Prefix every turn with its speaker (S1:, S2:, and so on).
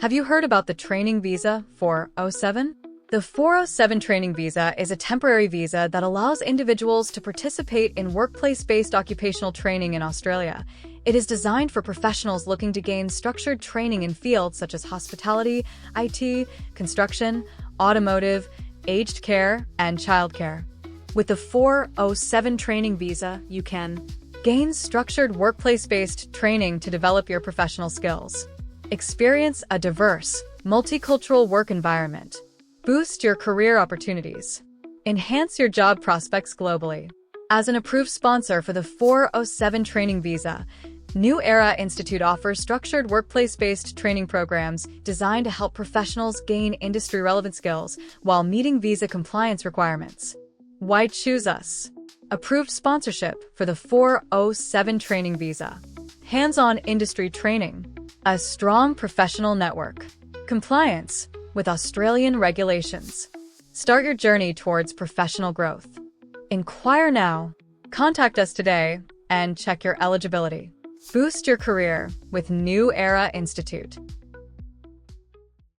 S1: Have you heard about the training visa 407? The 407 training visa is a temporary visa that allows individuals to participate in workplace-based occupational training in Australia. It is designed for professionals looking to gain structured training in fields such as hospitality, IT, construction, automotive, aged care, and childcare. With the 407 training visa, you can gain structured workplace-based training to develop your professional skills, experience a diverse, multicultural work environment, boost your career opportunities, enhance your job prospects globally. As an approved sponsor for the 407 training visa, New Era Institute offers structured workplace-based training programs designed to help professionals gain industry-relevant skills while meeting visa compliance requirements. Why choose us? Approved sponsorship for the 407 training visa. Hands-on industry training. A strong professional network. Compliance with Australian regulations. Start your journey towards professional growth. Inquire now. Contact us today and check your eligibility. Boost your career with New Era Institute.